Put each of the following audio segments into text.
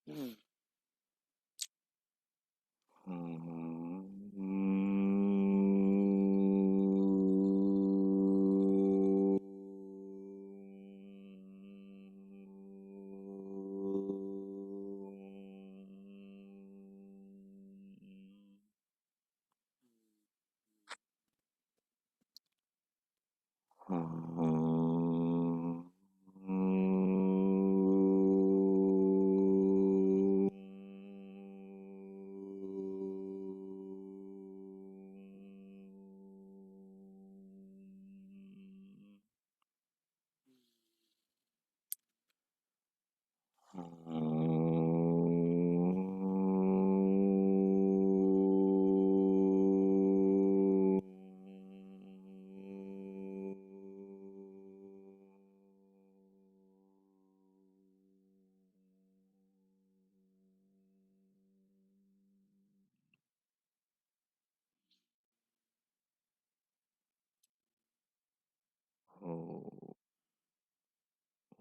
हम्म।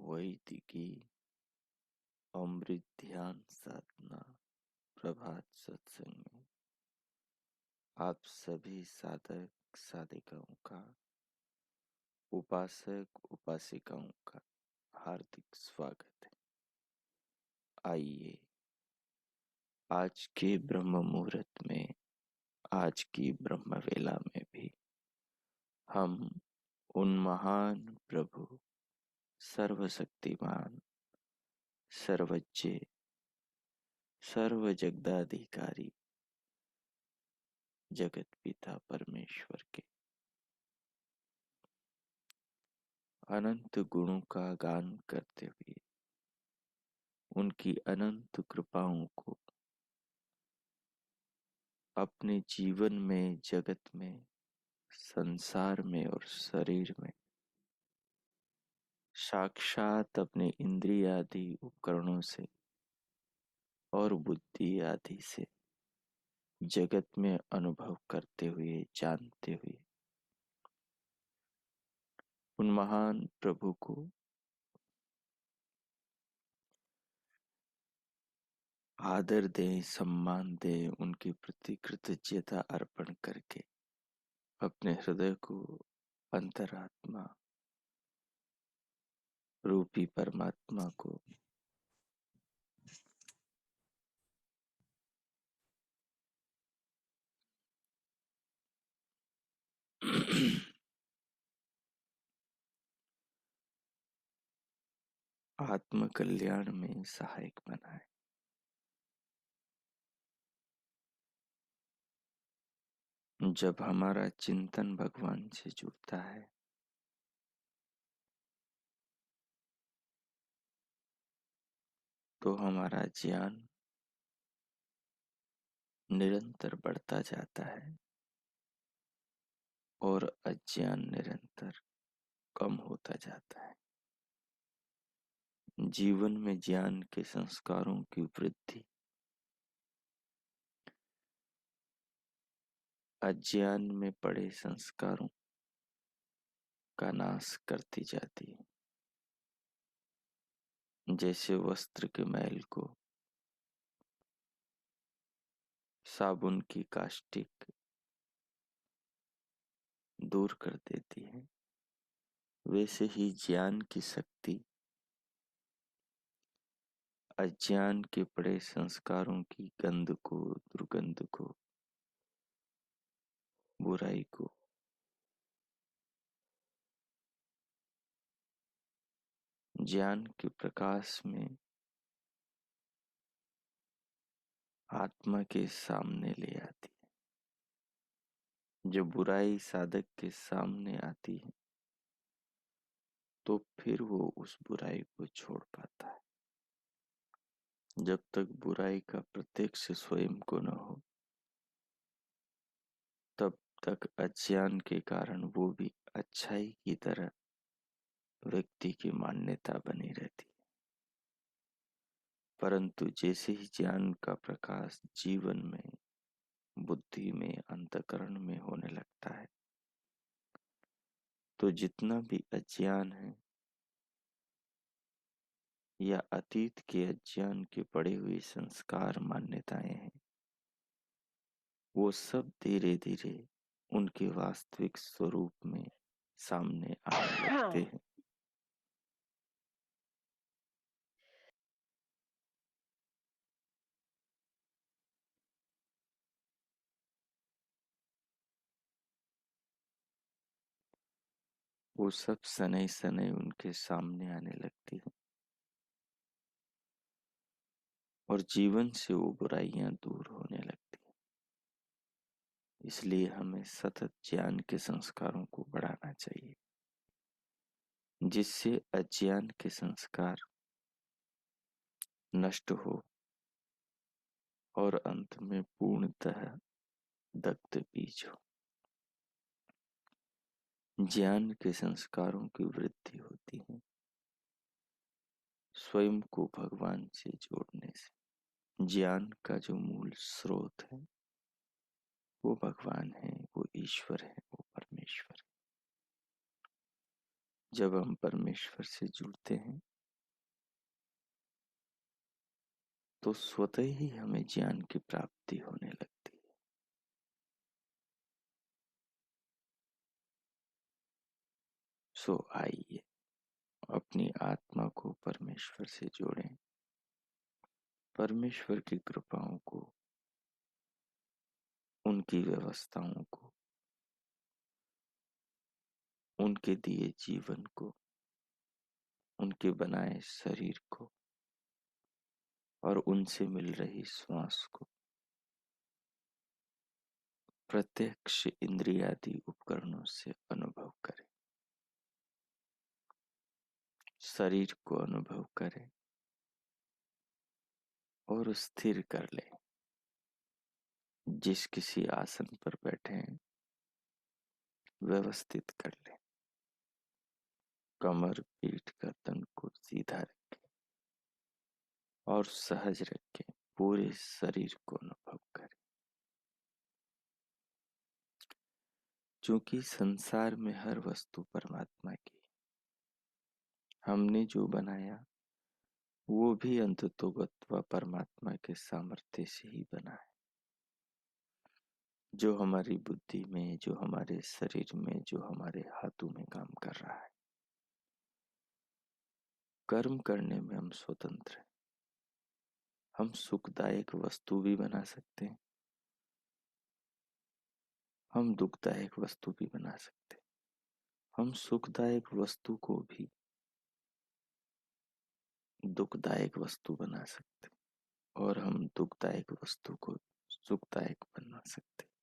वैदिकी अमृत ध्यान साधना प्रभात सत्संग में आप सभी साधक साधिकाओं का, उपासक उपासिकाओं का हार्दिक स्वागत है। आइए आज के ब्रह्म मुहूर्त में, आज की ब्रह्म वेला में भी हम उन महान प्रभु, सर्वशक्तिमान, सर्वज्ञ, सर्व जगदाधिकारी जगत पिता परमेश्वर के अनंत गुणों का गान करते हुए उनकी अनंत कृपाओं को अपने जीवन में, जगत में, संसार में और शरीर में साक्षात अपने इंद्रियादि उपकरणों से और बुद्धि आदि से जगत में अनुभव करते हुए, जानते हुए उन महान प्रभु को आदर दें, सम्मान दें, उनके प्रति कृतज्ञता अर्पण करके अपने हृदय को अंतरात्मा रूपी परमात्मा को आत्म कल्याण में सहायक बनाए। जब हमारा चिंतन भगवान से जुड़ता है तो हमारा ज्ञान निरंतर बढ़ता जाता है और अज्ञान निरंतर कम होता जाता है। जीवन में ज्ञान के संस्कारों की वृद्धि अज्ञान में पड़े संस्कारों का नाश करती जाती है। जैसे वस्त्र के मैल को साबुन की कास्टिक दूर कर देती है, वैसे ही ज्ञान की शक्ति अज्ञान के पड़े संस्कारों की गंध को, दुर्गंध को, बुराई को ज्ञान के प्रकाश में आत्मा के सामने ले आती है। जब बुराई साधक के सामने आती है तो फिर वो उस बुराई को छोड़ पाता है। जब तक बुराई का प्रत्यक्ष स्वयं को न हो तब तक अज्ञान के कारण वो भी अच्छाई की तरह व्यक्ति की मान्यता बनी रहती है। परंतु जैसे ही ज्ञान का प्रकाश जीवन में, बुद्धि में, अंतःकरण में होने लगता है तो जितना भी अज्ञान है या अतीत के अज्ञान के पड़े हुए संस्कार मान्यताएं हैं, वो सब धीरे धीरे उनके वास्तविक स्वरूप में सामने आने लगते हाँ। हैं। वो सब शनै शनै उनके सामने आने लगती है और जीवन से वो बुराइयां दूर होने लगती हैं। इसलिए हमें सतत ज्ञान के संस्कारों को बढ़ाना चाहिए, जिससे अज्ञान के संस्कार नष्ट हो और अंत में पूर्णतः दग्ध बीज हो। ज्ञान के संस्कारों की वृद्धि होती है स्वयं को भगवान से जोड़ने से। ज्ञान का जो मूल स्रोत है वो भगवान है, वो ईश्वर है, वो परमेश्वर है। जब हम परमेश्वर से जुड़ते हैं तो स्वतः ही हमें ज्ञान की प्राप्ति होने लगती है। सो आइए अपनी आत्मा को परमेश्वर से जोड़ें, परमेश्वर की कृपाओं को, उनकी व्यवस्थाओं को, उनके दिए जीवन को, उनके बनाए शरीर को और उनसे मिल रही श्वास को प्रत्यक्ष इंद्रियादि उपकरणों से अनुभव करें। शरीर को अनुभव करें और स्थिर कर लें। जिस किसी आसन पर बैठे हैं व्यवस्थित कर लें। कमर, पीठ, गर्दन को सीधा रखें और सहज रखें। पूरे शरीर को अनुभव करें। क्योंकि संसार में हर वस्तु परमात्मा की, हमने जो बनाया वो भी अंततोगत्वा परमात्मा के सामर्थ्य से ही बना है। जो हमारी बुद्धि में, जो हमारे शरीर में, जो हमारे हाथों में काम कर रहा है, कर्म करने में हम स्वतंत्र हैं। हम सुखदायक वस्तु भी बना सकते हैं, हम दुखदायक वस्तु भी बना सकते हैं। हम सुखदायक वस्तु को भी दुखदायक वस्तु बना सकते हैं और हम दुखदायक वस्तु को सुखदायक बना सकते हैं।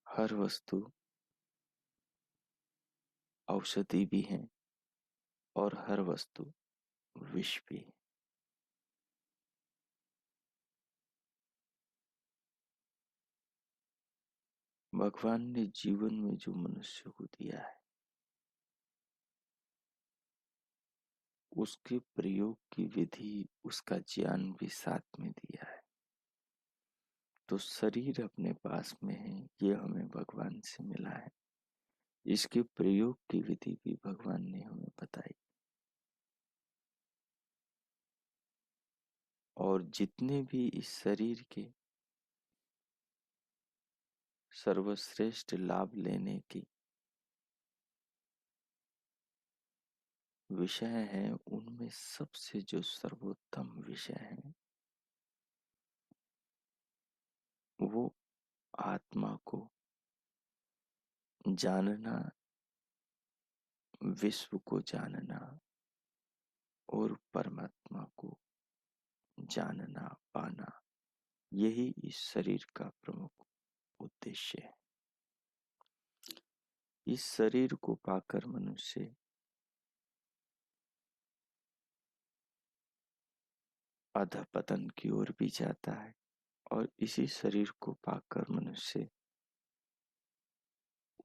हर वस्तु औषधि भी है और हर वस्तु विष भी है। भगवान ने जीवन में जो मनुष्य को दिया है उसके प्रयोग की विधि, उसका ज्ञान भी साथ में दिया है। तो शरीर अपने पास में है, ये हमें भगवान से मिला है। इसके प्रयोग की विधि भी भगवान ने हमें बताई। और जितने भी इस शरीर के सर्वश्रेष्ठ लाभ लेने की विषय हैं, उनमें सबसे जो सर्वोत्तम विषय है वो आत्मा को जानना, विश्व को जानना और परमात्मा को जानना पाना, यही इस शरीर का प्रमुख उद्देश्य है। इस शरीर को पाकर मनुष्य अधःपतन की ओर भी जाता है और इसी शरीर को पाकर मनुष्य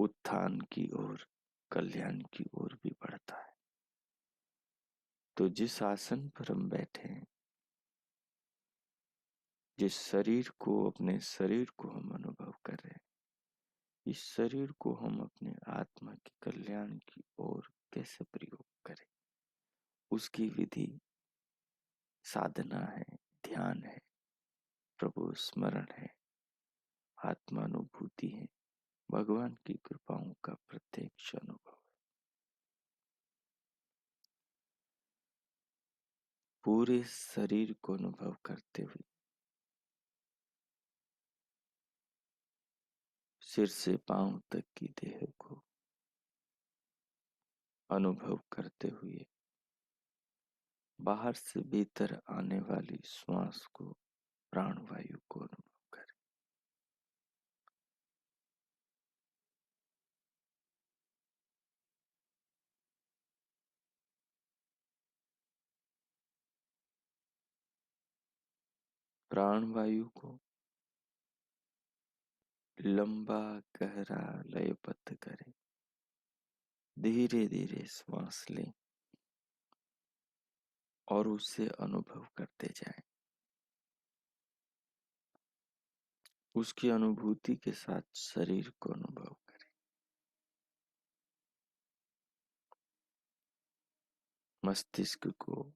उत्थान की ओर, कल्याण की ओर भी बढ़ता है। तो जिस आसन पर हम बैठे हैं, जिस शरीर को, अपने शरीर को हम अनुभव कर रहे हैं, इस शरीर को हम अपने आत्मा के कल्याण की ओर कैसे प्रयोग करें, उसकी विधि साधना है, ध्यान है, प्रभु स्मरण है, आत्मानुभूति है, भगवान की कृपाओं का प्रत्यक्ष अनुभव है। पूरे शरीर को अनुभव करते हुए, सिर से पांव तक की देह को अनुभव करते हुए, बाहर से भीतर आने वाली श्वास को, प्राणवायु को अनुभव करें। प्राणवायु को लंबा गहरा लयबद्ध करें। धीरे धीरे श्वास लें और उसे अनुभव करते जाएं। उसकी अनुभूति के साथ शरीर को अनुभव करें। मस्तिष्क को,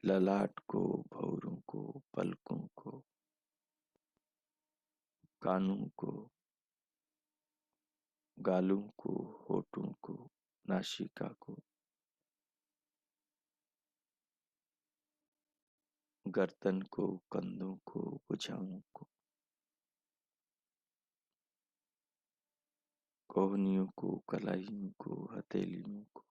ललाट को, भौरों को, पलकों को, कानों को, गालों को, होठों को, नासिका को, गर्दन को, कंधों को, भुजाओं को, कोहनियों को, कलाइयों को, हथेलियों को,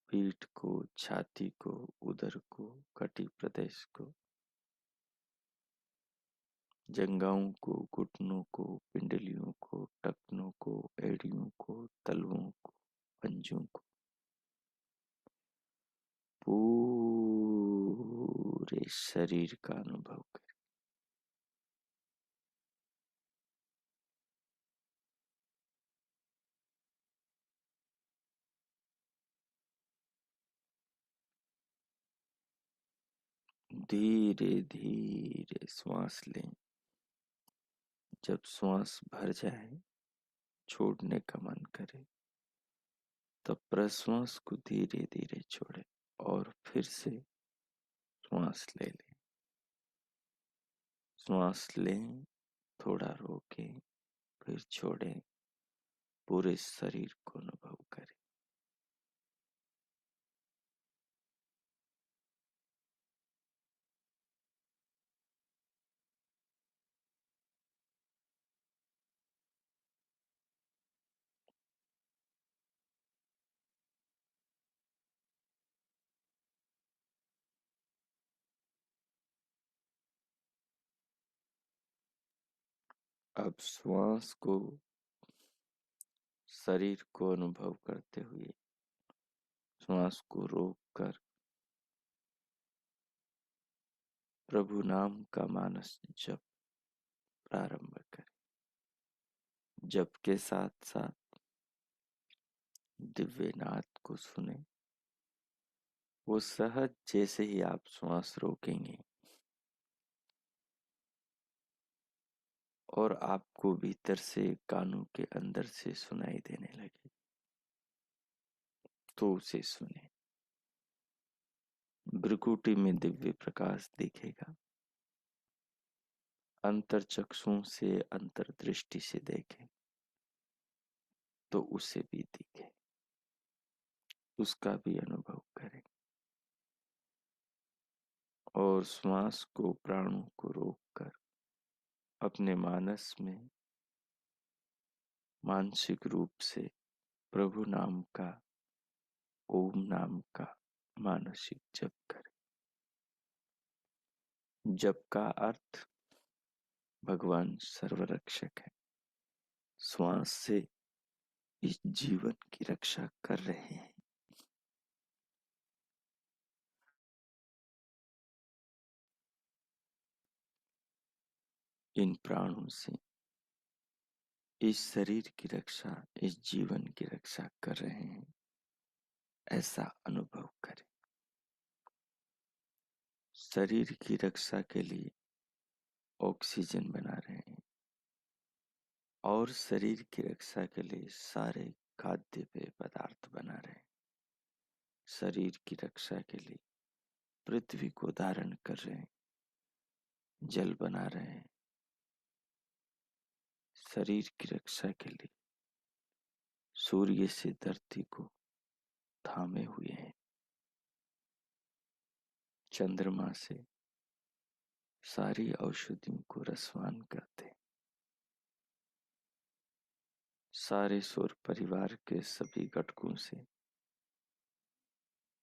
पीठ को, छाती को, उदर को, कटी प्रदेश को, जंघाओं को, घुटनों को, पिंडलियों को, टखनों को, एड़ियों को, तलवों को, पंजों को, पूरे शरीर का अनुभव करें। धीरे धीरे श्वास लें। जब श्वास भर जाए, छोड़ने का मन करे, तब प्रश्वास को धीरे धीरे छोड़े और फिर से श्वास ले लें। श्वास लें, थोड़ा रोकें, फिर छोड़ें, पूरे शरीर को अनुभव करें। अब श्वास को, शरीर को अनुभव करते हुए श्वास को रोककर प्रभु नाम का मानस जप प्रारंभ करें। जप के साथ साथ दिव्य नाद को सुने। वो सहज जैसे ही आप श्वास रोकेंगे और आपको भीतर से, कानों के अंदर से सुनाई देने लगे, तो उसे सुने। भ्रुकुटी में दिव्य प्रकाश दिखेगा। अंतर चक्षुओं से, अंतर्दृष्टि से देखें तो उसे भी दिखे, उसका भी अनुभव करें। और श्वास को, प्राणों को रोककर अपने मानस में मानसिक रूप से प्रभु नाम का, ओम नाम का मानसिक जप करें। जप का अर्थ भगवान सर्वरक्षक है। श्वास से इस जीवन की रक्षा कर रहे हैं। इन प्राणों से इस शरीर की रक्षा, इस जीवन की रक्षा कर रहे हैं, ऐसा अनुभव करें। शरीर की रक्षा के लिए ऑक्सीजन बना रहे हैं और शरीर की रक्षा के लिए सारे खाद्य पेय पदार्थ बना रहे हैं। शरीर की रक्षा के लिए पृथ्वी को धारण कर रहे हैं, जल बना रहे हैं। शरीर की रक्षा के लिए सूर्य से धरती को थामे हुए हैं, चंद्रमा से सारी औषधियों को रसवान करते हैं, सारे सौर परिवार के सभी घटकों से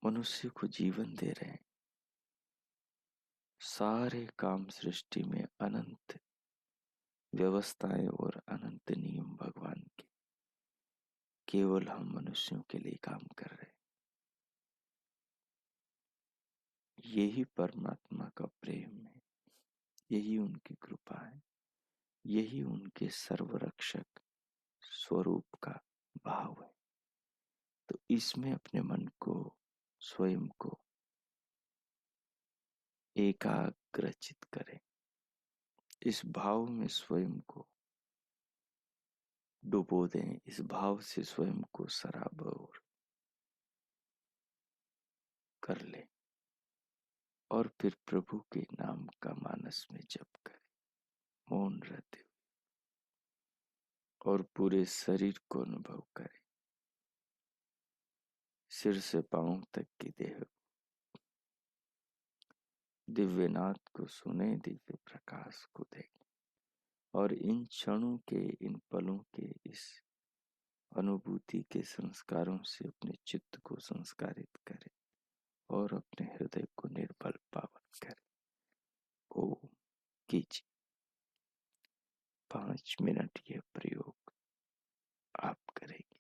मनुष्य को जीवन दे रहे हैं। सारे काम सृष्टि में अनंत व्यवस्थाएं और अनंत नियम भगवान के केवल हम मनुष्यों के लिए काम कर रहे हैं। यही परमात्मा का प्रेम है, यही उनकी कृपा है, यही उनके सर्वरक्षक स्वरूप का भाव है। तो इसमें अपने मन को, स्वयं को एकाग्रचित करें। इस भाव में स्वयं को डुबो दें, इस भाव से स्वयं को सराबोर कर ले और फिर प्रभु के नाम का मानस में जप करें, मौन रहते हुए, और पूरे शरीर को अनुभव करें, सिर से पांव तक की देह, दिव्यनाथ को सुने, दिव्य प्रकाश को देखें और इन क्षणों के, इन पलों के, इस अनुभूति के संस्कारों से अपने चित्त को संस्कारित करें और अपने हृदय को निर्मल पावन करें। ओम कीजिए। 5 मिनट यह प्रयोग आप करेंगे।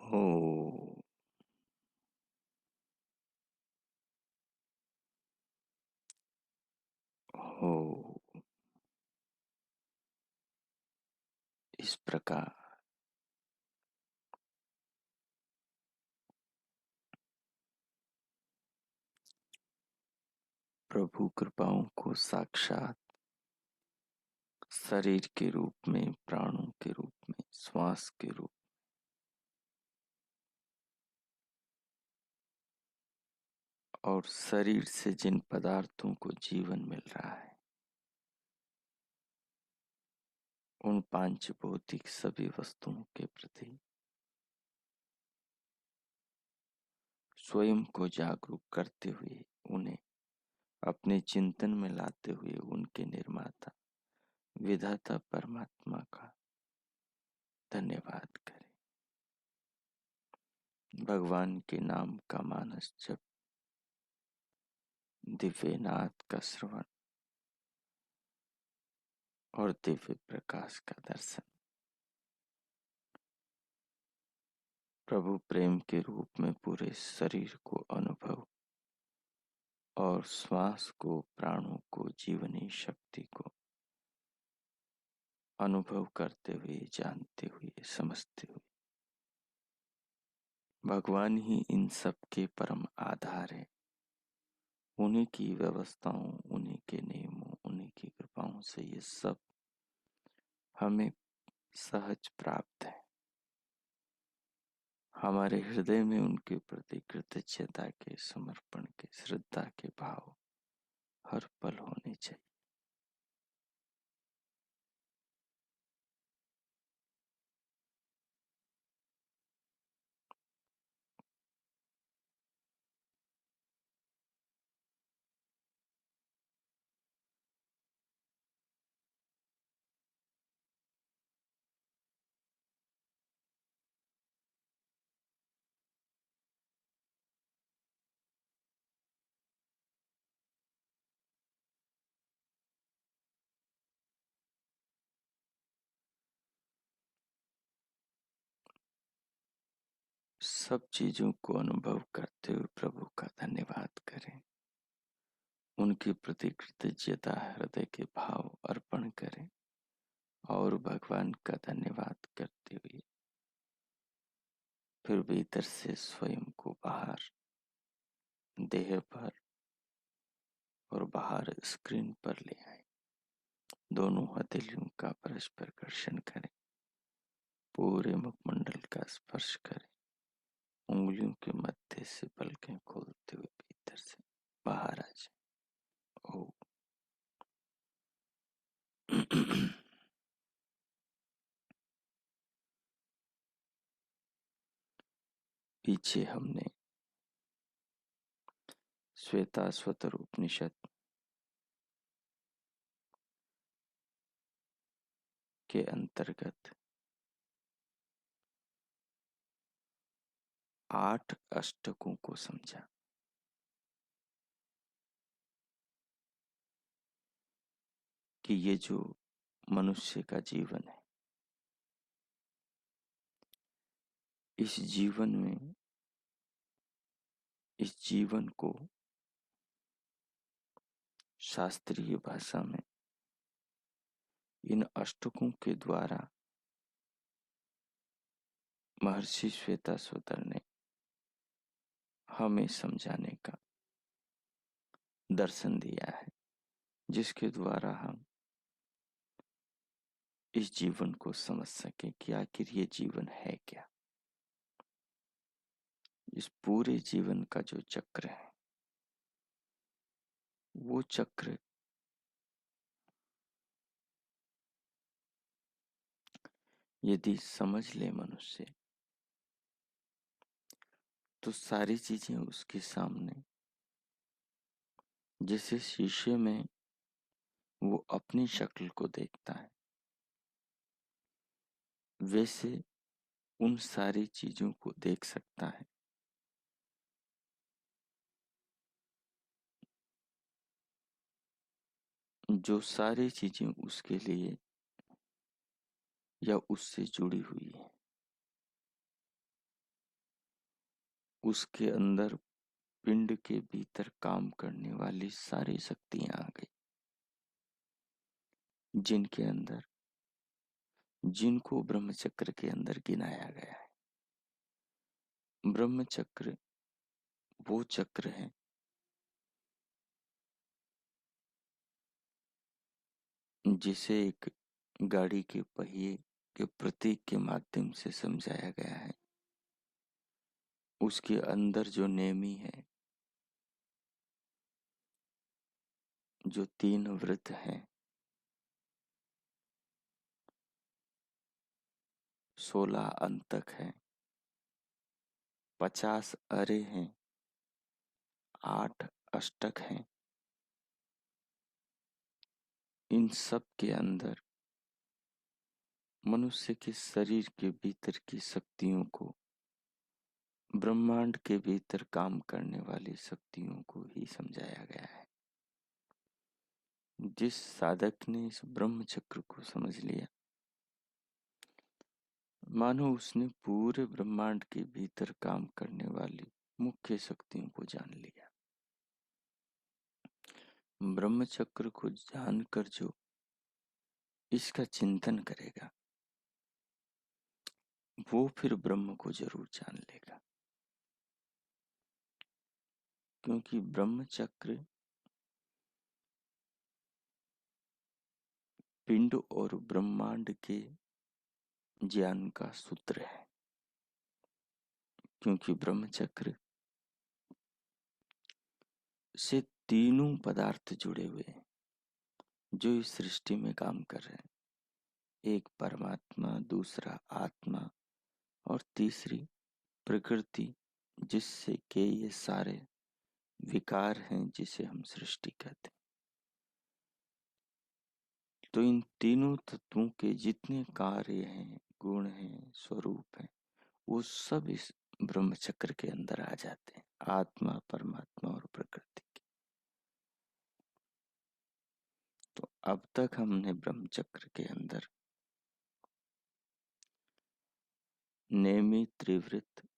हो हो इस प्रकार प्रभु कृपाओं को साक्षात शरीर के रूप में, प्राणों के रूप में, श्वास के रूप और शरीर से जिन पदार्थों को जीवन मिल रहा है, उन पांच भौतिक सभी वस्तुओं के प्रति स्वयं को जागरूक करते हुए, उन्हें अपने चिंतन में लाते हुए उनके निर्माता विधाता परमात्मा का धन्यवाद करें। भगवान के नाम का मानस जप, दिव्य नाद का श्रवण और दिव्य प्रकाश का दर्शन, प्रभु प्रेम के रूप में पूरे शरीर को अनुभव और श्वास को, प्राणों को, जीवनी शक्ति को अनुभव करते हुए, जानते हुए, समझते हुए, भगवान ही इन सब के परम आधार है। उन्हीं की व्यवस्थाओं, उन्हीं के नियमों, उन्हीं की कृपाओं से ये सब हमें सहज प्राप्त है। हमारे हृदय में उनके प्रति कृतज्ञता के, समर्पण के, श्रद्धा के भाव हर पल होने चाहिए। सब चीजों को अनुभव करते हुए प्रभु का धन्यवाद करें, उनके प्रति कृतज्ञता हृदय के भाव अर्पण करें और भगवान का धन्यवाद करते हुए फिर भीतर से स्वयं को बाहर, देह पर और बाहर स्क्रीन पर ले आए। दोनों हथेलियों का परस्पर घर्षण करें, पूरे मुखमंडल का स्पर्श करें, उंगलियों के मध्य से पलकें खोलते हुए भीतर से बाहर आ जाए। ओ पीछे हमने श्वेताश्वतर उपनिषद के अंतर्गत 8 अष्टकों को समझा कि ये जो मनुष्य का जीवन है, इस जीवन में, इस जीवन को शास्त्रीय भाषा में इन अष्टकों के द्वारा महर्षि श्वेताश्वतर ने हमें समझाने का दर्शन दिया है, जिसके द्वारा हम इस जीवन को समझ सके कि आखिर ये जीवन है क्या। इस पूरे जीवन का जो चक्र है, वो चक्र यदि समझ ले मनुष्य, तो सारी चीजें उसके सामने जैसे शीशे में वो अपनी शक्ल को देखता है, वैसे उन सारी चीजों को देख सकता है जो सारी चीजें उसके लिए या उससे जुड़ी हुई है। उसके अंदर पिंड के भीतर काम करने वाली सारी शक्तियां आ गई, जिनके अंदर जिनको ब्रह्मचक्र के अंदर गिनाया गया है। ब्रह्मचक्र वो चक्र है जिसे एक गाड़ी के पहिए के प्रतीक के माध्यम से समझाया गया है। उसके अंदर जो नेमी है, जो 3 वृत्त हैं, 16 अंतक हैं, 50 अरे हैं, 8 अष्टक हैं, इन सब के अंदर मनुष्य के शरीर के भीतर की शक्तियों को, ब्रह्मांड के भीतर काम करने वाली शक्तियों को ही समझाया गया है। जिस साधक ने इस ब्रह्म चक्र को समझ लिया, मानो उसने पूरे ब्रह्मांड के भीतर काम करने वाली मुख्य शक्तियों को जान लिया। ब्रह्म चक्र को जानकर जो इसका चिंतन करेगा, वो फिर ब्रह्म को जरूर जान लेगा। क्योंकि ब्रह्म चक्र पिंड और ब्रह्मांड के ज्ञान का सूत्र है। क्योंकि ब्रह्म चक्र से तीनों पदार्थ जुड़े हुए हैं जो इस सृष्टि में काम कर रहे हैं। एक परमात्मा, दूसरा आत्मा और तीसरी प्रकृति, जिससे के ये सारे विकार हैं जिसे हम सृष्टि कहते हैं। तो इन तीनों तत्वों के जितने कार्य हैं, गुण हैं, स्वरूप हैं, वो सब इस ब्रह्म चक्र के अंदर आ जाते हैं, आत्मा, परमात्मा और प्रकृति के। तो अब तक हमने ब्रह्म चक्र के अंदर नेमी त्रिवृत्त,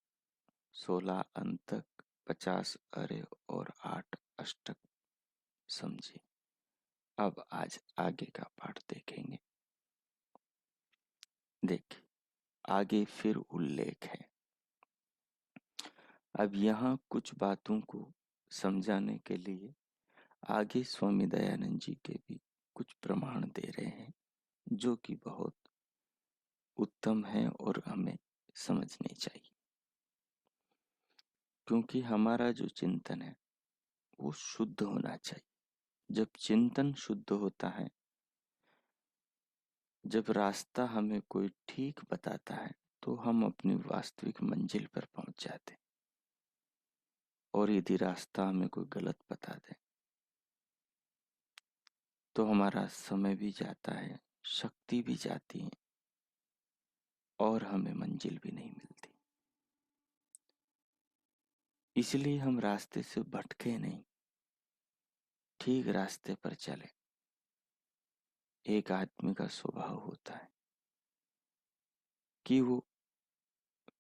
16 अंतक, 50 अरे और 8 अष्टक समझे। अब आज आगे का पाठ देखेंगे। देखिए, आगे फिर उल्लेख है। अब यहाँ कुछ बातों को समझाने के लिए आगे स्वामी दयानंद जी के भी कुछ प्रमाण दे रहे हैं, जो कि बहुत उत्तम है और हमें समझने चाहिए। क्योंकि हमारा जो चिंतन है वो शुद्ध होना चाहिए। जब चिंतन शुद्ध होता है, जब रास्ता हमें कोई ठीक बताता है, तो हम अपनी वास्तविक मंजिल पर पहुंच जाते हैं। और यदि रास्ता हमें कोई गलत बता दे, तो हमारा समय भी जाता है, शक्ति भी जाती है और हमें मंजिल भी नहीं मिलती। इसलिए हम रास्ते से भटके नहीं, ठीक रास्ते पर चले। एक आदमी का स्वभाव होता है कि वो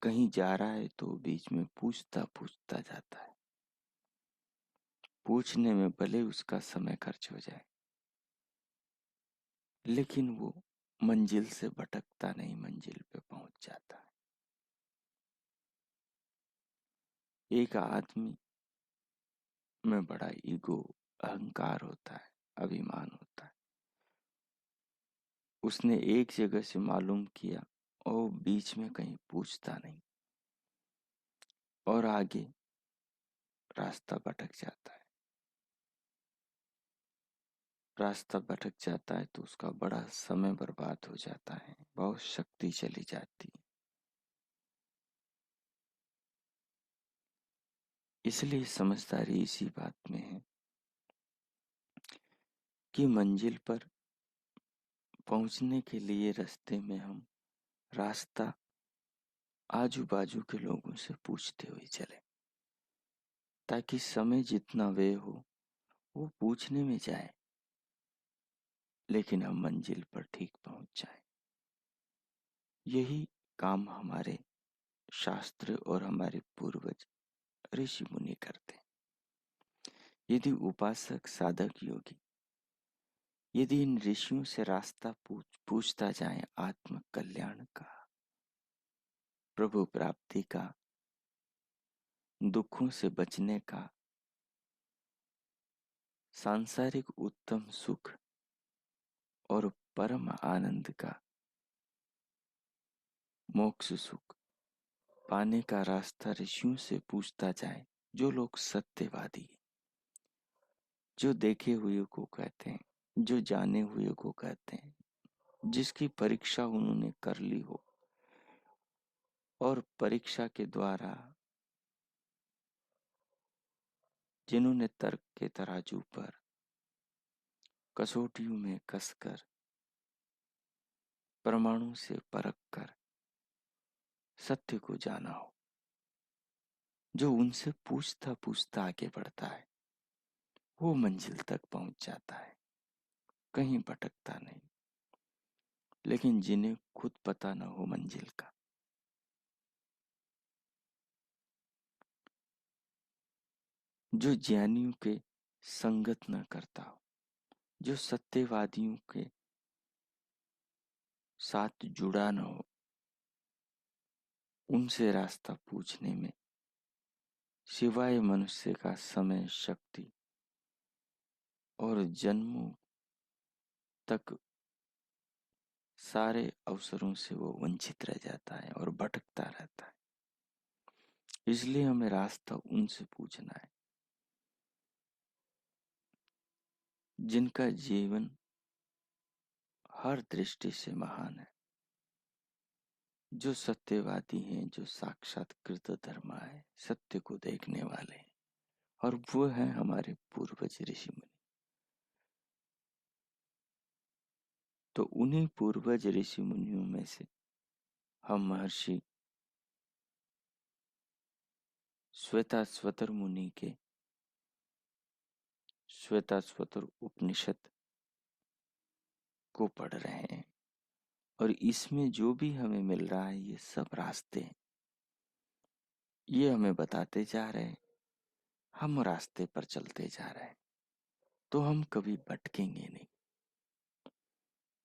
कहीं जा रहा है तो बीच में पूछता पूछता जाता है। पूछने में भले उसका समय खर्च हो जाए, लेकिन वो मंजिल से भटकता नहीं, मंजिल पे पहुंच जाता है। एक आदमी में बड़ा ईगो, अहंकार होता है, अभिमान होता है। उसने एक जगह से मालूम किया और बीच में कहीं पूछता नहीं और आगे रास्ता भटक जाता है। रास्ता भटक जाता है तो उसका बड़ा समय बर्बाद हो जाता है, बहुत शक्ति चली जाती है। इसलिए समझदारी इसी बात में है कि मंजिल पर पहुंचने के लिए रास्ते में हम रास्ता आजू बाजू के लोगों से पूछते हुए चले, ताकि समय जितना व्यय हो वो पूछने में जाए, लेकिन हम मंजिल पर ठीक पहुंच जाए। यही काम हमारे शास्त्र और हमारे पूर्वज ऋषि मुनि करते हैं। यदि उपासक साधक योगी यदि इन ऋषियों से रास्ता पूछता जाए आत्म कल्याण का, प्रभु प्राप्ति का, दुखों से बचने का, सांसारिक उत्तम सुख और परम आनंद का, मोक्ष सुख पाने का रास्ता ऋषियों से पूछता जाए, जो लोग सत्यवादी, जो देखे हुए को कहते हैं, जो जाने हुए को कहते हैं, जिसकी परीक्षा उन्होंने कर ली हो और परीक्षा के द्वारा जिन्होंने तर्क के तराजू पर कसौटियों में कसकर परमाणु से परख कर सत्य को जाना हो, जो उनसे पूछता पूछता आगे बढ़ता है, वो मंजिल तक पहुंच जाता है, कहीं भटकता नहीं। लेकिन जिन्हें खुद पता न हो मंजिल का, जो ज्ञानियों के संगत न करता हो, जो सत्यवादियों के साथ जुड़ा न हो, उनसे रास्ता पूछने में सिवाय मनुष्य का समय, शक्ति और जन्मों तक सारे अवसरों से वो वंचित रह जाता है और भटकता रहता है। इसलिए हमें रास्ता उनसे पूछना है जिनका जीवन हर दृष्टि से महान है, जो सत्यवादी हैं, जो साक्षात्कृत धर्मा है, सत्य को देखने वाले हैं, और वो है हमारे पूर्वज ऋषि मुनि। तो उन्हीं पूर्वज ऋषि मुनियों में से हम महर्षि श्वेताश्वतर मुनि के श्वेताश्वतर उपनिषद को पढ़ रहे हैं, और इसमें जो भी हमें मिल रहा है ये सब रास्ते हैं, ये हमें बताते जा रहे हैं, हम रास्ते पर चलते जा रहे हैं, तो हम कभी भटकेंगे नहीं।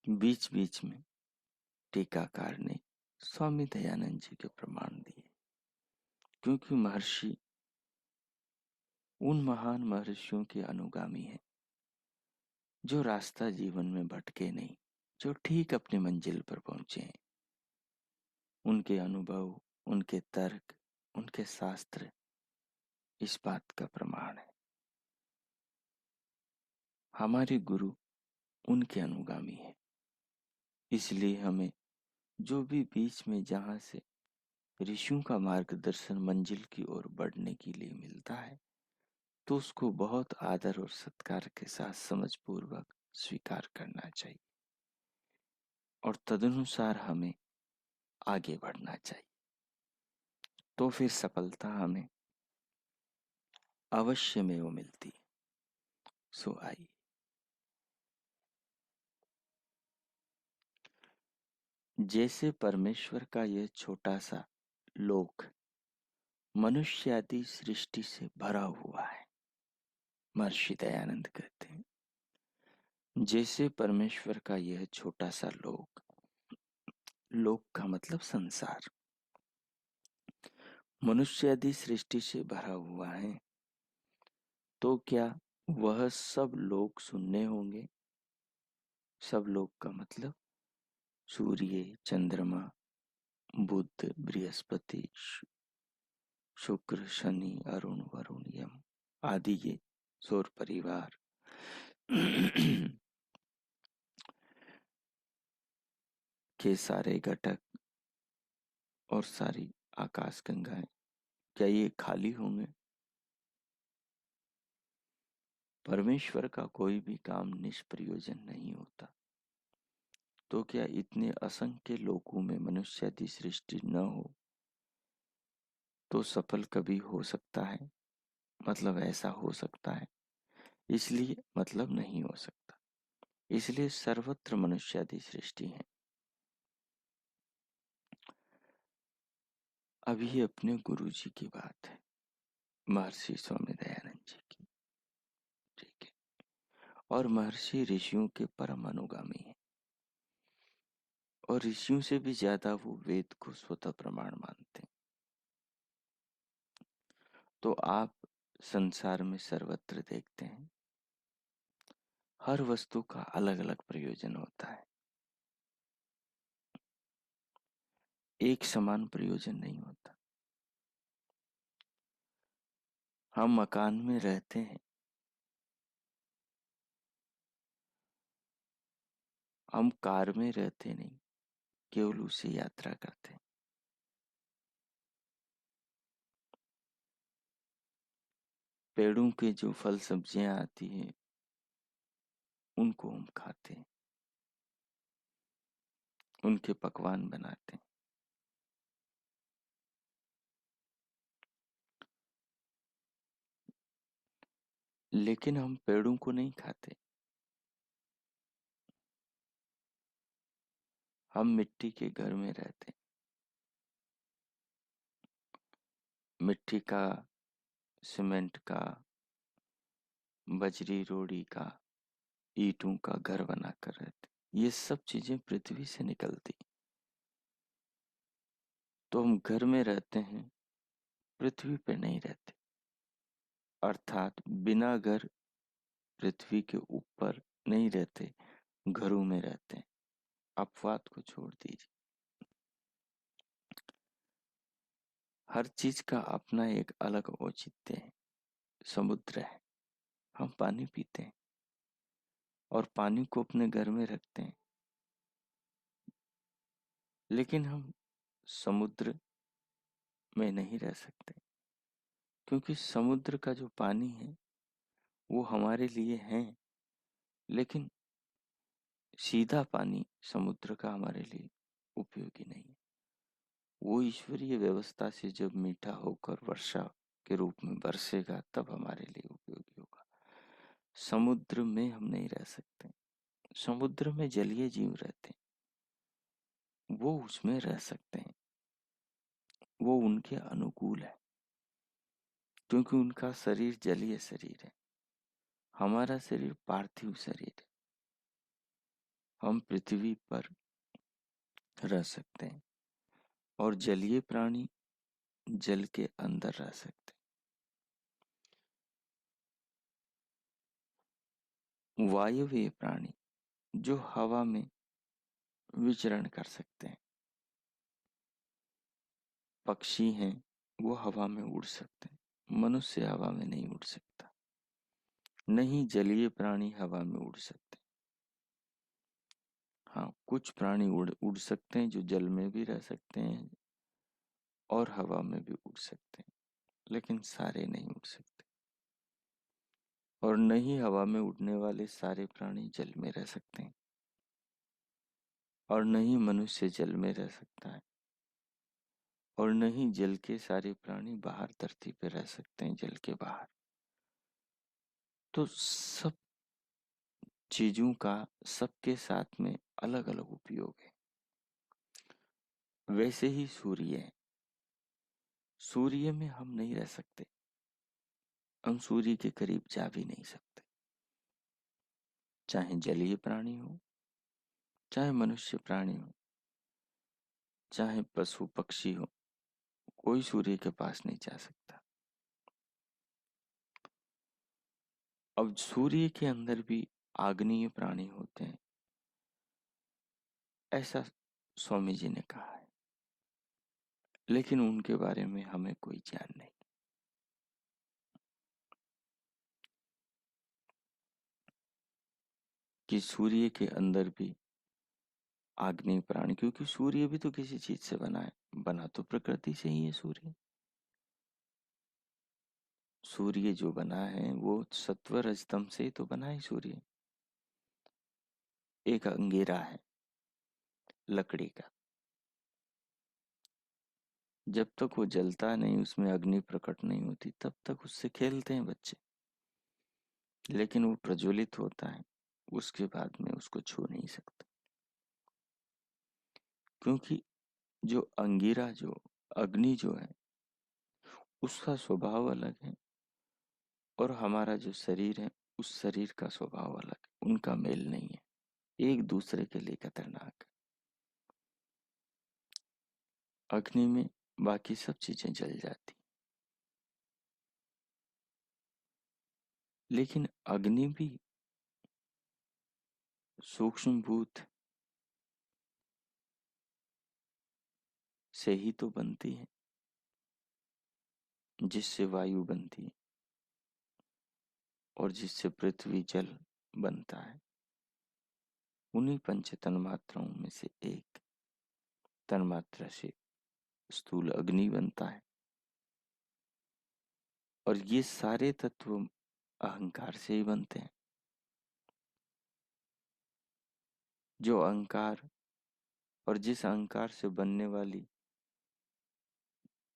बीच बीच में टीकाकार ने स्वामी दयानंद जी के प्रमाण दिए, क्योंकि महर्षि उन महान महर्षियों के अनुगामी हैं जो रास्ता जीवन में भटके नहीं, जो ठीक अपनी मंजिल पर पहुंचे हैं। उनके अनुभव, उनके तर्क, उनके शास्त्र इस बात का प्रमाण है। हमारे गुरु उनके अनुगामी हैं, इसलिए हमें जो भी बीच में जहां से ऋषियों का मार्गदर्शन मंजिल की ओर बढ़ने के लिए मिलता है, तो उसको बहुत आदर और सत्कार के साथ समझपूर्वक स्वीकार करना चाहिए, और तदनुसार हमें आगे बढ़ना चाहिए। तो फिर सफलता हमें अवश्य में वो मिलती है। सो आइए जैसे परमेश्वर का यह छोटा सा लोक मनुष्य आदि सृष्टि से भरा हुआ है, महर्षि दयानंद कहते हैं, जैसे परमेश्वर का यह छोटा सा लोक, लोक का मतलब संसार, मनुष्य आदि सृष्टि से भरा हुआ है, तो क्या वह सब लोग सुनने होंगे? सब लोग का मतलब सूर्य, चंद्रमा, बुध, बृहस्पति, शुक्र, शनि, अरुण, वरुण, यम आदि ये सौर परिवार के सारे घटक और सारी आकाश गंगाएं, क्या ये खाली होंगे? परमेश्वर का कोई भी काम निष्प्रयोजन नहीं होता, तो क्या इतने असंख्य लोकों में मनुष्य आदि सृष्टि न हो तो सफल कभी हो सकता है? मतलब ऐसा हो सकता है, इसलिए मतलब नहीं हो सकता, इसलिए सर्वत्र मनुष्य आदि सृष्टि है। अभी अपने गुरु जी की बात है, महर्षि स्वामी दयानंद जी की। ठीक है। और महर्षि ऋषियों के परम अनुगामी हैं, और ऋषियों से भी ज्यादा वो वेद को स्वतः प्रमाण मानते हैं। तो आप संसार में सर्वत्र देखते हैं, हर वस्तु का अलग अलग प्रयोजन होता है, एक समान प्रयोजन नहीं होता। हम मकान में रहते हैं, हम कार में रहते नहीं, केवल उसे यात्रा करते हैं। पेड़ों के जो फल सब्जियां आती हैं उनको हम खाते हैं, उनके पकवान बनाते हैं। लेकिन हम पेड़ों को नहीं खाते। हम मिट्टी के घर में रहते हैं, मिट्टी का, सीमेंट का, बजरी रोड़ी का, ईंटों का घर बनाकर रहते हैं। ये सब चीजें पृथ्वी से निकलती। तो हम घर में रहते हैं, पृथ्वी पे नहीं रहते। अर्थात बिना घर पृथ्वी के ऊपर नहीं रहते, घरों में रहते हैं। अपवाद को छोड़ दीजिए। हर चीज का अपना एक अलग औचित्य है। समुद्र है, हम पानी पीते हैं और पानी को अपने घर में रखते हैं, लेकिन हम समुद्र में नहीं रह सकते, क्योंकि समुद्र का जो पानी है वो हमारे लिए है, लेकिन सीधा पानी समुद्र का हमारे लिए उपयोगी नहीं है। वो ईश्वरीय व्यवस्था से जब मीठा होकर वर्षा के रूप में बरसेगा तब हमारे लिए उपयोगी होगा। समुद्र में हम नहीं रह सकते। समुद्र में जलीय जीव रहते हैं, वो उसमें रह सकते हैं, वो उनके अनुकूल है, क्योंकि उनका शरीर जलीय शरीर है। हमारा शरीर पार्थिव शरीर है, हम पृथ्वी पर रह सकते हैं, और जलीय प्राणी जल के अंदर रह सकते हैं। वायवीय प्राणी जो हवा में विचरण कर सकते हैं, पक्षी हैं वो हवा में उड़ सकते हैं, मनुष्य हवा में नहीं उड़ सकता। नहीं जलीय प्राणी हवा में उड़ सकते। हाँ, कुछ प्राणी उड़ सकते हैं जो जल में भी रह सकते हैं और हवा में भी उड़ सकते हैं, लेकिन सारे नहीं उड़ सकते। और नहीं हवा में उड़ने वाले सारे प्राणी जल में रह सकते हैं, और नहीं मनुष्य जल में रह सकता है, और नहीं जल के सारे प्राणी बाहर धरती पे रह सकते हैं, जल के बाहर। तो सब चीजों का सबके साथ में अलग अलग उपयोग है। वैसे ही सूर्य है, सूर्य में हम नहीं रह सकते, हम सूर्य के करीब जा भी नहीं सकते। चाहे जलीय प्राणी हो, चाहे मनुष्य प्राणी हो, चाहे पशु पक्षी हो, कोई सूर्य के पास नहीं जा सकता। अब सूर्य के अंदर भी आग्नेय प्राणी होते हैं, ऐसा स्वामी जी ने कहा है, लेकिन उनके बारे में हमें कोई ज्ञान नहीं। कि सूर्य के अंदर भी आग्नेय प्राणी, क्योंकि सूर्य भी तो किसी चीज से बना है, बना तो प्रकृति से ही है सूर्य। सूर्य जो बना है वो सत्व रजतम से ही तो बना है सूर्य। एक अंगेरा है लकड़ी का, जब तक वो जलता नहीं, उसमें अग्नि प्रकट नहीं होती, तब तक उससे खेलते हैं बच्चे। लेकिन वो प्रज्वलित होता है, उसके बाद में उसको छू नहीं सकते, क्योंकि जो अंगीरा, जो अग्नि जो है, उसका स्वभाव अलग है, और हमारा जो शरीर है उस शरीर का स्वभाव अलग है, उनका मेल नहीं है, एक दूसरे के लिए खतरनाक है। अग्नि में बाकी सब चीजें जल जाती, लेकिन अग्नि भी सूक्ष्म भूत से ही तो बनती है, जिससे वायु बनती है और जिससे पृथ्वी जल बनता है। उन्हीं पंच तन्मात्राओं में से एक तन्मात्रा से स्थूल अग्नि बनता है। और ये सारे तत्व अहंकार से ही बनते हैं। जो अहंकार और जिस अहंकार से बनने वाली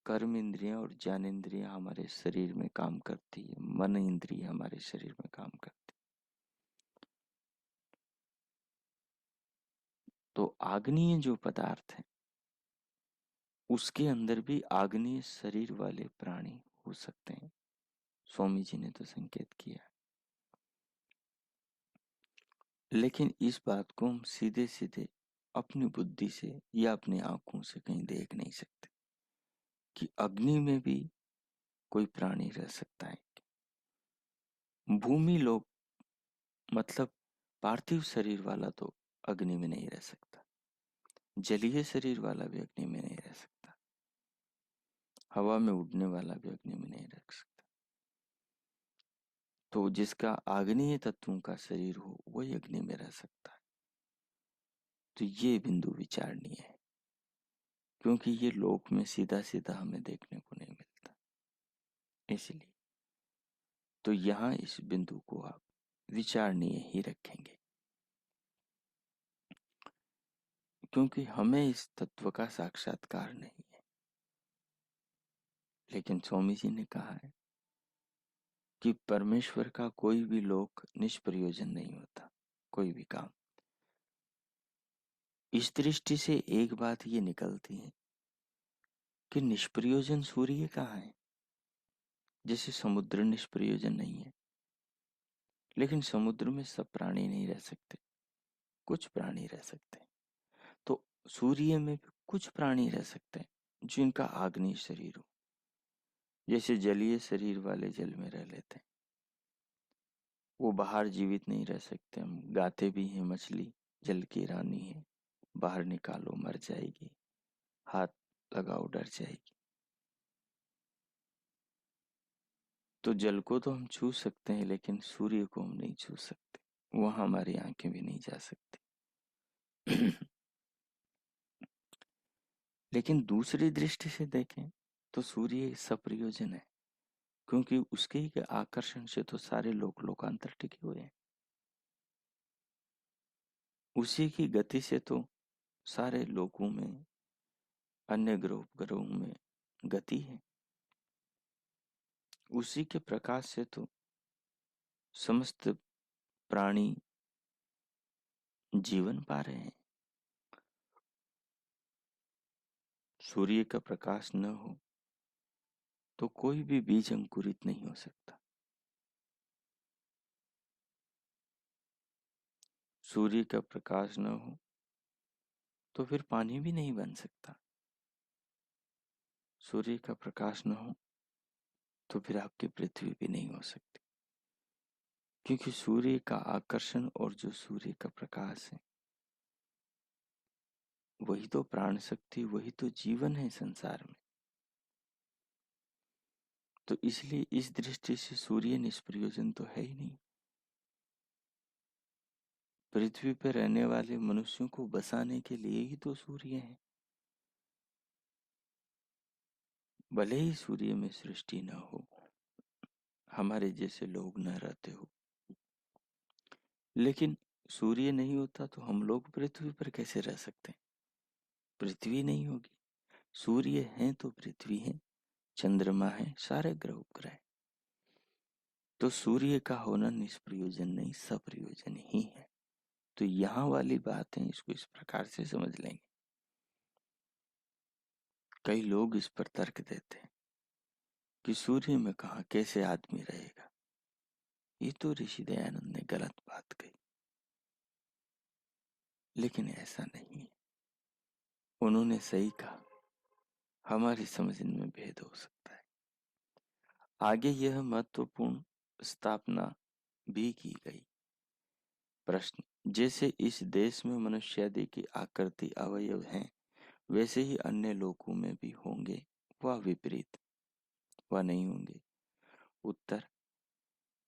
कर्म इंद्रियां और ज्ञान इंद्रियां हमारे शरीर में काम करती है, मन इंद्रिय हमारे शरीर में काम करती है। तो आग्नेय जो पदार्थ है उसके अंदर भी आग्नेय शरीर वाले प्राणी हो सकते हैं। स्वामी जी ने तो संकेत किया। लेकिन इस बात को हम सीधे सीधे अपनी बुद्धि से या अपनी आंखों से कहीं देख नहीं सकते कि अग्नि में भी कोई प्राणी रह सकता है। भूमि लोग मतलब पार्थिव शरीर वाला तो अग्नि में नहीं रह सकता, जलीय शरीर वाला भी अग्नि में नहीं रह सकता, हवा में उड़ने वाला भी अग्नि में नहीं रह सकता। तो जिसका आग्नेय तत्वों का शरीर हो वही अग्नि में रह सकता है। तो ये बिंदु विचारणीय है, क्योंकि ये लोक में सीधा सीधा हमें देखने को नहीं मिलता। इसलिए तो यहाँ इस बिंदु को आप विचारणीय ही रखेंगे, क्योंकि हमें इस तत्व का साक्षात्कार नहीं है। लेकिन स्वामी जी ने कहा है कि परमेश्वर का कोई भी लोक निष्प्रयोजन नहीं होता, कोई भी काम। इस दृष्टि से एक बात ये निकलती है कि निष्प्रयोजन सूर्य कहाँ है। जैसे समुद्र निष्प्रयोजन नहीं है, लेकिन समुद्र में सब प्राणी नहीं रह सकते, कुछ प्राणी रह सकते हैं। तो सूर्य में भी कुछ प्राणी रह सकते हैं जिनका आग्नेय शरीर हो। जैसे जलीय शरीर वाले जल में रह लेते हैं, वो बाहर जीवित नहीं रह सकते। हम गाते भी हैं, मछली जल की रानी है, बाहर निकालो मर जाएगी, हाथ लगाओ डर जाएगी। तो जल को तो हम छू सकते हैं, लेकिन सूर्य को हम नहीं छू सकते, वहां हमारी आंखें भी नहीं जा सकती। लेकिन दूसरी दृष्टि से देखें तो सूर्य सप्रयोजन है, क्योंकि उसके ही आकर्षण से तो सारे लोक लोकांतर टिके हुए हैं। उसी की गति से तो सारे लोकों में, अन्य ग्रहों में गति है। उसी के प्रकाश से तो समस्त प्राणी जीवन पा रहे हैं। सूर्य का प्रकाश न हो तो कोई भी बीज अंकुरित नहीं हो सकता। सूर्य का प्रकाश न हो तो फिर पानी भी नहीं बन सकता। सूर्य का प्रकाश न हो तो फिर आपकी पृथ्वी भी नहीं हो सकती, क्योंकि सूर्य का आकर्षण और जो सूर्य का प्रकाश है वही तो प्राण शक्ति, वही तो जीवन है संसार में। तो इसलिए इस दृष्टि से सूर्य निष्प्रयोजन तो है ही नहीं। पृथ्वी पर रहने वाले मनुष्यों को बसाने के लिए ही तो सूर्य है। भले ही सूर्य में सृष्टि न हो, हमारे जैसे लोग न रहते हो, लेकिन सूर्य नहीं होता तो हम लोग पृथ्वी पर कैसे रह सकते हैं। पृथ्वी नहीं होगी, सूर्य है तो पृथ्वी है, चंद्रमा है, सारे ग्रह उपग्रह। तो सूर्य का होना निष्प्रयोजन नहीं, सप्रयोजन ही है। तो यहाँ वाली बात है, इसको इस प्रकार से समझ लेंगे। कई लोग इस पर तर्क देते हैं कि सूर्य में कहा कैसे आदमी रहेगा। ये तो ऋषि दयानंद ने गलत बात कही, लेकिन ऐसा नहीं है, उन्होंने सही कहा। हमारी समझ में भेद हो सकता है। आगे यह महत्वपूर्ण स्थापना भी की गई। प्रश्न, जैसे इस देश में मनुष्यादि की आकृति अवयव हैं, वैसे ही अन्य लोकों में भी होंगे व विपरीत व नहीं होंगे। उत्तर,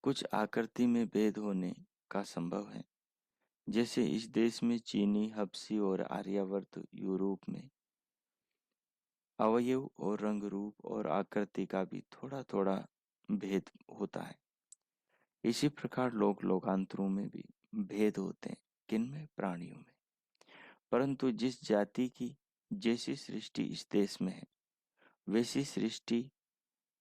कुछ आकृति में भेद होने का संभव है। जैसे इस देश में चीनी, हबसी और आर्यावर्त यूरोप में अवयव और रंग रूप और आकृति का भी थोड़ा थोड़ा भेद होता है। इसी प्रकार लोक लोकांतरों में भी भेद होते हैं। किनमें? प्राणियों में। परंतु जिस जाति की जैसी सृष्टि इस देश में है, वैसी सृष्टि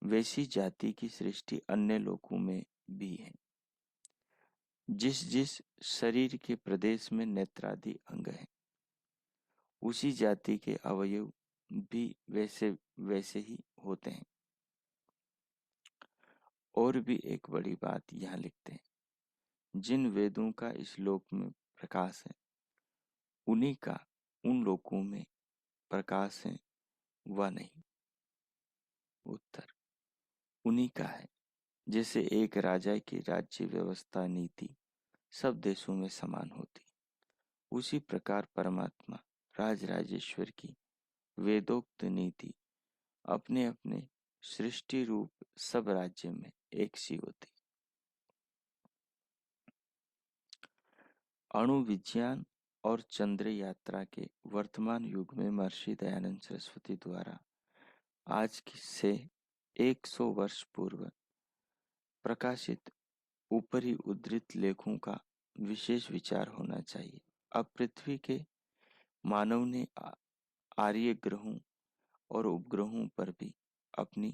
वैसी जाति की सृष्टि अन्य लोकों में भी है। जिस जिस शरीर के प्रदेश में नेत्रादि अंग है, उसी जाति के अवयव भी वैसे वैसे ही होते हैं। और भी एक बड़ी बात यहाँ लिखते हैं, जिन वेदों का इस लोक में प्रकाश है, उन्हीं का उन लोकों में प्रकाश है व नहीं। उत्तर, उन्हीं का है। जैसे एक राजा की राज्य व्यवस्था नीति सब देशों में समान होती, उसी प्रकार परमात्मा राज राजेश्वर की वेदोक्त नीति अपने अपने सृष्टि रूप सब राज्य में एक सी होती। अणु विज्ञान और चंद्र यात्रा के वर्तमान युग में महर्षि दयानंद सरस्वती द्वारा आज से 100 वर्ष पूर्व प्रकाशित ऊपरी उद्धृत लेखों का विशेष विचार होना चाहिए। अब पृथ्वी के मानव ने आर्य ग्रहों और उपग्रहों पर भी अपनी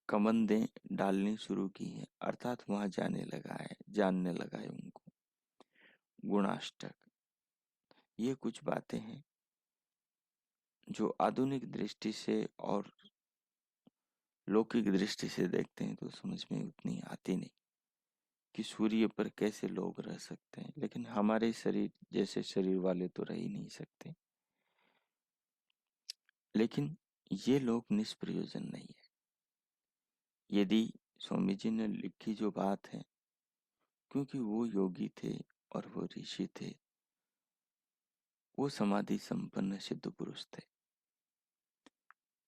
कमंदें डालनी शुरू की हैं, अर्थात वहां जानने लगा है उनको। गुणाष्टक, ये कुछ बातें हैं जो आधुनिक दृष्टि से और लौकिक दृष्टि से देखते हैं तो समझ में उतनी आती नहीं कि सूर्य पर कैसे लोग रह सकते हैं, लेकिन हमारे शरीर जैसे शरीर वाले तो रह ही नहीं सकते। लेकिन ये लोग निष्प्रयोजन नहीं है। यदि स्वामी जी ने लिखी जो बात है, क्योंकि वो योगी थे और वो ऋषि थे, वो समाधि संपन्न सिद्ध पुरुष थे,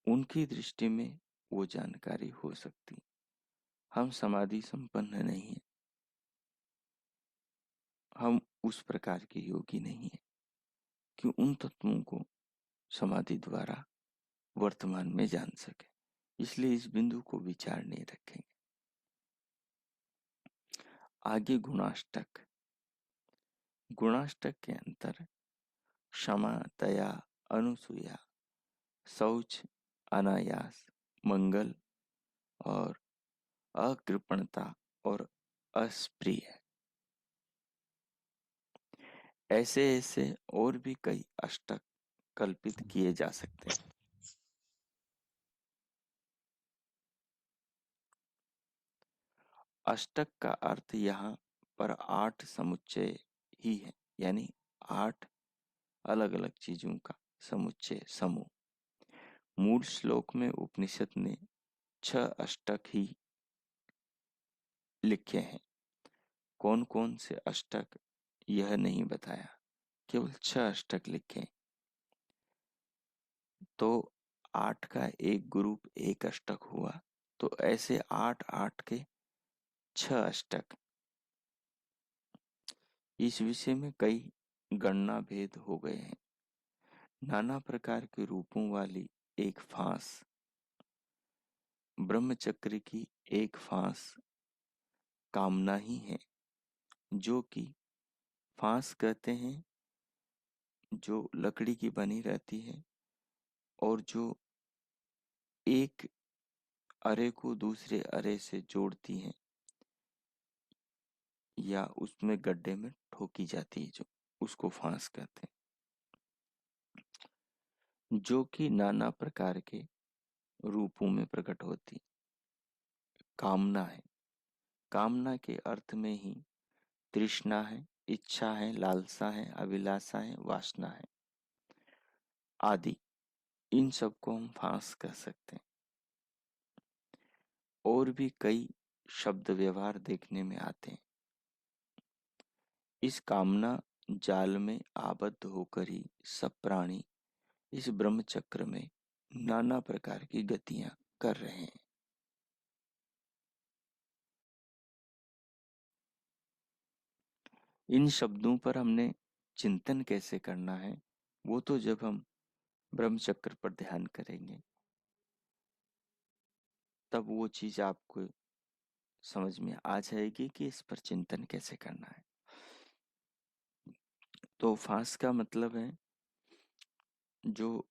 उनकी दृष्टि में वो जानकारी हो सकती। हम समाधि संपन्न नहीं है, हम उस प्रकार के योगी नहीं है कि उन तत्वों को समाधि द्वारा वर्तमान में जान सके। इसलिए इस बिंदु को विचार नहीं रखेंगे। आगे गुणाष्टक। गुणाष्टक के अंतर क्षमा, दया, अनुसूया, शौच, अनायास, मंगल और अकृपणता और अस्प्रिय, ऐसे ऐसे और भी कई अष्टक कल्पित किए जा सकते हैं। अष्टक का अर्थ यहाँ पर 8 समुच्चय ही है, यानी 8 अलग अलग चीजों का समुच्चय, समूह। मूल श्लोक में उपनिषद ने 6 अष्टक ही लिखे हैं। कौन कौन से अष्टक यह नहीं बताया, केवल 6 अष्टक लिखे। तो 8 का एक ग्रुप एक अष्टक हुआ, तो ऐसे 8 8 के 6 अष्टक। इस विषय में कई गणना भेद हो गए हैं। नाना प्रकार के रूपों वाली एक फांस, ब्रह्मचक्र की एक फांस कामना ही है, जो कि फांस कहते हैं जो लकड़ी की बनी रहती है और जो एक अरे को दूसरे अरे से जोड़ती है या उसमें गड्ढे में ठोकी जाती है, जो उसको फांस कहते हैं, जो कि नाना प्रकार के रूपों में प्रकट होती कामना है। कामना के अर्थ में ही तृष्णा है, इच्छा है, लालसा है, अभिलाषा है, वासना है आदि। इन सबको हम फांस कह सकते हैं। और भी कई शब्द व्यवहार देखने में आते हैं। इस कामना जाल में आबद्ध होकर ही सब प्राणी इस ब्रह्म चक्र में नाना प्रकार की गतियां कर रहे हैं। इन शब्दों पर हमने चिंतन कैसे करना है, वो तो जब हम ब्रह्म चक्र पर ध्यान करेंगे तब वो चीज आपको समझ में आ जाएगी कि इस पर चिंतन कैसे करना है। तो फांस का मतलब है जो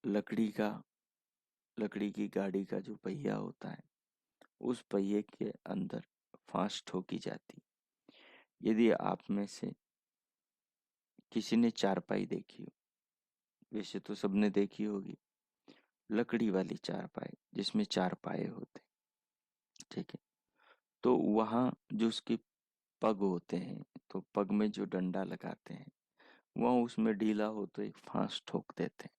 लकड़ी का लकड़ी की गाड़ी का जो पहिया होता है, उस पहिए के अंदर फांस ठोकी जाती। यदि आप में से किसी ने चारपाई देखी हो, वैसे तो सबने देखी होगी, लकड़ी वाली चारपाई जिसमें चार पाए होते, ठीक है। तो वहां जो उसके पग होते हैं, तो पग में जो डंडा लगाते हैं, वह उसमें ढीला हो तो एक फांस ठोक देते हैं।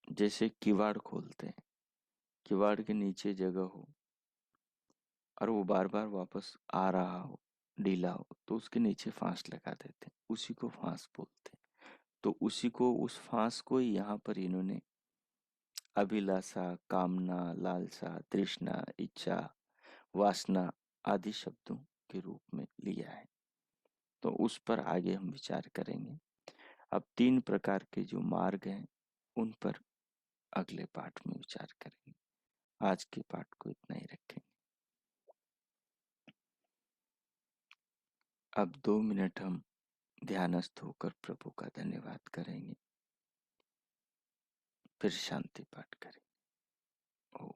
जैसे किवाड़ खोलते हैं, किवाड़ के नीचे जगह हो और वो बार बार वापस आ रहा हो, ढीला हो, तो उसके नीचे फांस लगा देते हैं, उसी को फांस बोलते हैं। तो उसी को, उस फांस को ही यहाँ पर इन्होंने अभिलाषा, कामना, लालसा, तृष्णा, इच्छा, वासना आदि शब्दों के रूप में लिया है। तो उस पर आगे हम विचार करेंगे। अब तीन प्रकार के जो मार्ग हैं उन पर अगले पाठ में विचार करेंगे। आज के पाठ को इतना ही रखेंगे। अब 2 मिनट हम ध्यानस्थ होकर प्रभु का धन्यवाद करेंगे, फिर शांति पाठ करेंगे। ओ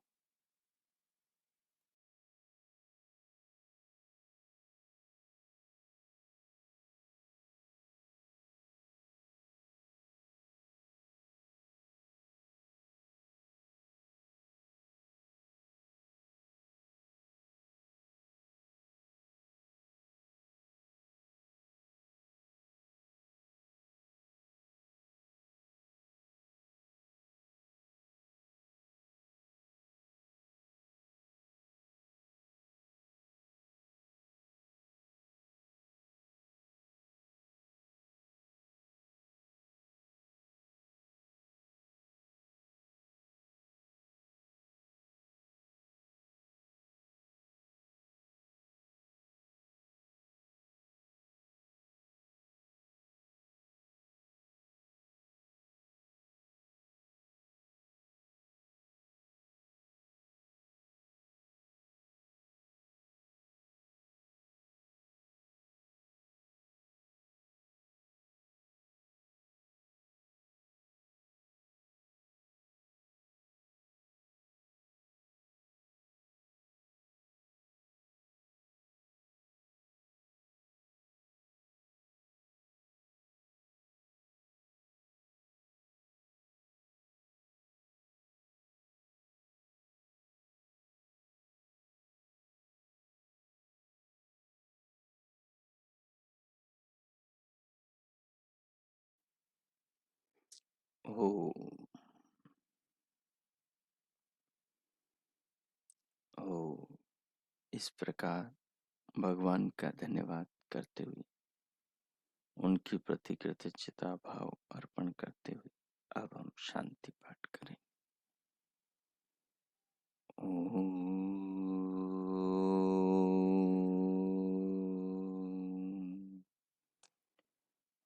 ओ ओ इस प्रकार भगवान का धन्यवाद करते हुए, उनकी प्रति कृतज्ञता भाव अर्पण करते हुए अब हम शांति पाठ करें। ओम।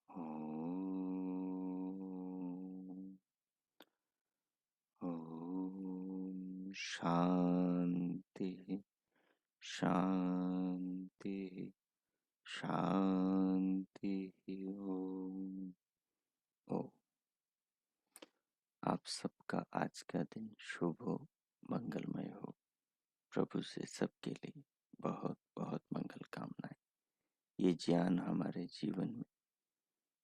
ओम। ओम शांति शांति शांति। ओम। ओ आप सबका आज का दिन शुभ हो, मंगलमय हो। प्रभु से सबके लिए बहुत बहुत मंगल कामनाएं। ये ज्ञान हमारे जीवन में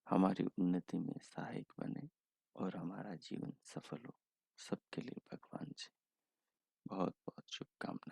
हमारी उन्नति में सहायक बने और हमारा जीवन सफल हो। सबके लिए भगवान जी बहुत बहुत शुभकामनाएं।